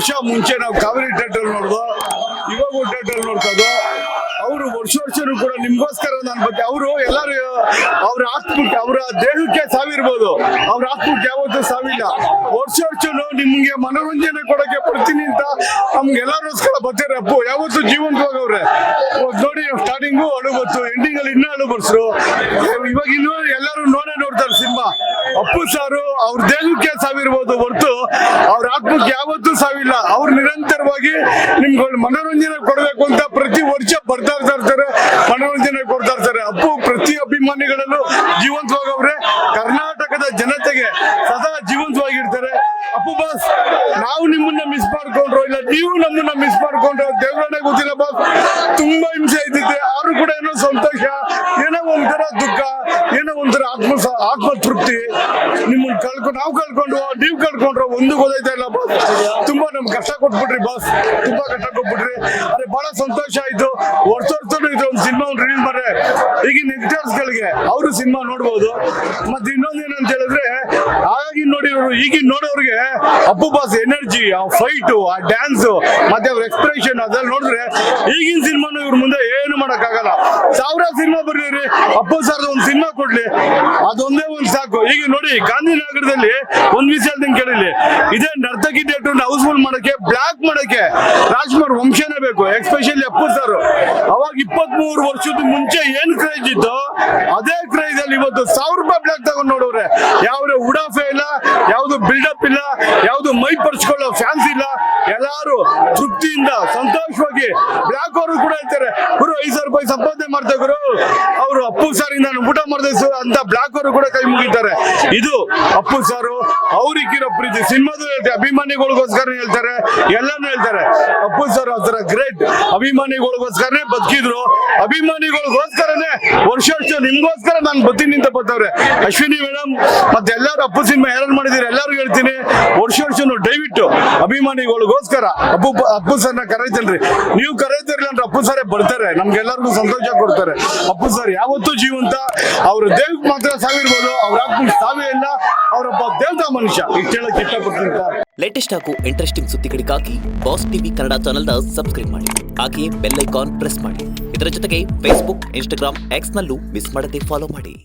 ವರ್ಷ ಮುಂಚೆ ನಾವು ಕಾವೇರಿ ಥಿಯೇಟರ್ ನೋಡ್ದು, ಇವಾಗ ಥಿಯೇಟರ್ ನೋಡ್ತದ್ದು. ಅವರು ವರ್ಷನೂ ಕೂಡ ನಿಮ್ಗೋಸ್ಕರ ನಾನು ಬಗ್ಗೆ ಅವರು ಎಲ್ಲರೂ ಅವ್ರ ಆತ್ಮಕ್ಕೆ ಅವರ ದೇಹಕ್ಕೆ ಸಾವಿರ್ಬೋದು, ಅವ್ರ ಆತ್ಮಕ್ಕೆ ಯಾವತ್ತೂ ಸಾವಿಲ್ಲ. ವರ್ಷನೂ ನಿಮ್ಗೆ ಮನೋರಂಜನೆ ಕೊಡಕ್ಕೆ ಬರ್ತೀನಿ ಅಂತ ನಮ್ಗೆಲ್ಲರೋಸ್ಕರ ಬರ್ತಾರೆ. ಅಪ್ಪು ಯಾವತ್ತು ಜೀವಂತವಾಗವ್ರೆ ನೋಡಿ. ಸ್ಟಾರ್ಟಿಂಗು ಅಳು ಬತ್ತು, ಎಂಡಿಂಗ್ ಅಲ್ಲಿ ಇನ್ನೂ ಅಳು ಬರ್ಸ್ರು. ಇವಾಗ ಇನ್ನೂ ಎಲ್ಲರೂ ನೋಡ್ತಾರೆ ಸಿನಿಮಾ. ಅಪ್ಪು ಸಾರು ಅವ್ರ ದೇಹಕ್ಕೆ ಸಾವಿರ್ಬೋದು ಹೊರತು ಅವ್ರ ಆತ್ಮಕ್ಕೆ ಯಾವತ್ತೂ ಸಾವಿಲ್ಲ. ಅವ್ರು ನಿರಂತರವಾಗಿ ನಿಮ್ಗೆ ಮನೋರಂಜನೆ ಕೊಡಬೇಕು ಅಂತ ಪ್ರತಿ ವರ್ಷ ಬರ್ತಾ ಇರ್ತಾರೆ, ಮನೋರಂಜನೆ ಕೊಡ್ತಾ ಇರ್ತಾರೆ. ಅಪ್ಪು ಪ್ರತಿ ಅಭಿಮಾನಿಗಳಲ್ಲೂ ಜೀವಂತವಾಗವ್ರೆ. ಕರ್ನಾಟಕದ ಜನತೆಗೆ ಸದಾ ಜೀವಂತವಾಗಿರ್ತಾರೆ. ಅಪ್ಪು ಬಾಸ್, ನಾವು ನಿಮ್ಮನ್ನ ಮಿಸ್ ಮಾಡ್ಕೊಂಡ್ರು ಇಲ್ಲ ನೀವು ನಮ್ಮನ್ನ ಮಿಸ್ ಮಾಡ್ಕೊಂಡ್ರು ದೇವರನ್ನೇ ಗೊತ್ತಿಲ್ಲ ಬಾಸ್. ತುಂಬಾ ಹಿಂಸೆ ಆಯ್ತಿದೆ. ಅವರು ಕೂಡ ಏನೋ ಸಂತೋಷ, ಏನೋ ಒಂಥರ ದುಃಖ, ಏನೋ ಒಂಥರ ಆತ್ಮ ತೃಪ್ತಿ. ನಿಮ್ಮನ್ನ ನಾವು ಕಳ್ಕೊಂಡ್ರು, ನೀವು ಕಳ್ಕೊಂಡ್ರು ಒಂದು ಗೊತ್ತಾಯ್ತಾ ಇಲ್ಲ ಬಾಸ್. ತುಂಬಾ ನಮ್ಗೆ ಕಷ್ಟ ಕೊಟ್ಬಿಟ್ರಿ ಬಾಸ್, ತುಂಬಾ ಕಷ್ಟ ಕೊಟ್ಬಿಟ್ರಿ. ಅದೇ ಬಹಳ ಸಂತೋಷ ಆಯ್ತು. ವರ್ಷ ಇದು ಒಂದು ಸಿನಿಮಾ ರಿಲೀಸ್ ಮಾಡ್ರೆ ಈಗಿನ ನೆಕ್ಟರ್ಸ್ ಗಳಿಗೆ ಅವರು ಸಿನಿಮಾ ನೋಡ್ಬೋದು. ಮತ್ತೆ ಇನ್ನೊಂದೇನಂತ ಹೇಳಿದ್ರೆ ಹಾಗಾಗಿ ನೋಡಿರೋರು ಈಗಿನ ನೋಡೋರಿಗೆ ಅಪ್ಪು ಬಾಸ್ ಎನರ್ಜಿ, ಆ ಫೈಟ್, ಆ ಡ್ಯಾನ್ಸ್, ಮತ್ತೆ ಅವ್ರ ಎಕ್ಸ್ಪ್ರೆಷನ್ ಅದೆಲ್ಲ ನೋಡಿದ್ರೆ ಈಗಿನ ಸಿನಿಮಾನು ಇವ್ರ ಮುಂದೆ ಏನು ಮಾಡಕ್ ಆಗಲ್ಲ. ಸಾವಿರ ಸಿನಿಮಾ ಬರ್ರಿ, ಅಪ್ಪು ಸರ್ ಒಂದು ಸಿನಿಮಾ ಕೊಡ್ಲಿ, ಅದೊಂದೇ ಒಂದು ಸಾಕು. ಈಗ ನೋಡಿ ಗಾಂಧಿನಗರದಲ್ಲಿ ಒಂದ್ ವಿಷಯ ಕೇಳಿಲಿ, ಇದೇ ನರ್ತಕಿ ಥಿಯೇಟರ್ ಹೌಸ್ಫುಲ್ ಮಾಡಕ್ಕೆ, ಬ್ಲಾಕ್ ಮಾಡಕ್ಕೆ ರಾಜ್ಕುಮಾರ್ ವಂಶನೇ ಬೇಕು. ಎಸ್ಪೆಷಲಿ ಅಪ್ಪು ಸರ್ ಅವಾಗ 23 ವರ್ಷದ ಮುಂಚೆ ಏನ್ ಕ್ರೇಜ್ ಇತ್ತು ಅದೇ ಕ್ರೇಜ್ ಅಲ್ಲಿ ಇವತ್ತು 1000 ರೂಪಾಯಿ ಬ್ಲಾಕ್ ತಗೊಂಡ್ ನೋಡೋರೆ. ಯಾವ್ದು ಉಡಾಫೆ ಇಲ್ಲ, ಯಾವ್ದು ಬಿಲ್ಡಪ್ ಇಲ್ಲ, ಯಾವ್ದು ಮೈ ಪರ್ಚ್ಕೊಳ್ಳೋ ಫ್ಯಾನ್ಸ್ ಇಲ್ಲ. ಎಲ್ಲಾರು ತೃಪ್ತಿಯಿಂದ ಸಂತೋಷವಾಗಿ ಬ್ಲಾಕ್ ಅವರು ಕೂಡ ಹೇಳ್ತಾರೆ, ಗುರು 5000 ರೂಪಾಯಿ ಸಂಪಾದನೆ ಮಾಡ್ತಾ ಗುರು, ಅವರು ಅಪ್ಪು ಸರ್ ಇಂದ ಊಟ ಮಾಡಿದೆ ಅಂತ ಬ್ಲಾಕ್ ಅವರು ಕೂಡ ಕೈ ಮುಗಿತಾರೆ. ಇದು ಅಪ್ಪು ಸಾರು ಅವ್ರಿಗಿರೋ ಪ್ರೀತಿ. ಸಿನಿಮಾದ ಹೇಳ್ತಾರೆ, ಅಭಿಮಾನಿಗಳಿಗೋಸ್ಕರ ಹೇಳ್ತಾರೆ, ಎಲ್ಲಾನು ಹೇಳ್ತಾರೆ. ಅಪ್ಪು ಸರ್ ಅದರ ಗ್ರೇಟ್. ಅಭಿಮಾನಿಗಳಿಗೋಸ್ಕರನೇ ಬದುಕಿದ್ರು, ಅಭಿಮಾನಿಗಳಿಗೋಸ್ಕರನೇ ವರ್ಷ ನಿಮ್ಗೋಸ್ಕರ ನಾನು ಬರ್ತೀನಿ ಅಂತ ಬರ್ತಾವ್ರೆ. ಅಶ್ವಿನಿ ಮೇಡಮ್ ಮತ್ತೆ ಎಲ್ಲಾರು ಅಪ್ಪು ಸಿನಿಮಾ ಯಾರು ಮಾಡಿದಿರಿ ಎಲ್ಲಾರು ಹೇಳ್ತೀನಿ, ವರ್ಷ ದಯವಿಟ್ಟು ಅಭಿಮಾನಿಗಳಿಗೋಸ್ಕರ ಅಪ್ಪು ಸರ್ನ ಕರೀತೇನ್ರಿ. ನೀವು ಕರೀತಿರ್ಲಿ ಅಂದ್ರೆ ಅಪ್ಪು ಸರೇ ಬರ್ತಾರೆ, ನಮ್ಗೆಲ್ಲರಿಗೂ ಸಂತೋಷ ಕೊಡ್ತಾರೆ. ಅಪ್ಪು ಸರ್ ಯಾವತ್ತೂ ಜೀವಂತ. ಅವ್ರ ದೇಹಕ್ಕೆ ಮಾತ್ರ ಸಾವಿರ್ಬೋದು, ಅವ್ರ ಆತ್ಮಕ್ಕೆ ಸಾವಿರ ಇಲ್ಲ. ಅವರೊಬ್ಬ ದೇವತಾ ಮನುಷ್ಯ. ಇಷ್ಟು ಹೇಳಕ್ ಇಷ್ಟಪಡ್ತೀನಿ. ಲೇಟೆಸ್ಟ್ ಹಾಗೂ ಇಂಟ್ರೆಸ್ಟಿಂಗ್ ಸುದ್ದಿಗಳಿಗಾಗಿ ಬಾಸ್ ಟಿವಿ ಕನ್ನಡ ಚಾನೆಲ್ನ ಸಬ್ಸ್ಕ್ರೈಬ್ ಮಾಡಿ, ಹಾಗೆಯೇ ಬೆಲ್ ಐಕಾನ್ ಪ್ರೆಸ್ ಮಾಡಿ. ಇದರ ಜೊತೆಗೆ ಫೇಸ್ಬುಕ್, ಇನ್ಸ್ಟಾಗ್ರಾಮ್, ಎಕ್ಸ್ ನಲ್ಲೂ ಮಿಸ್ ಮಾಡದೆ ಫಾಲೋ ಮಾಡಿ.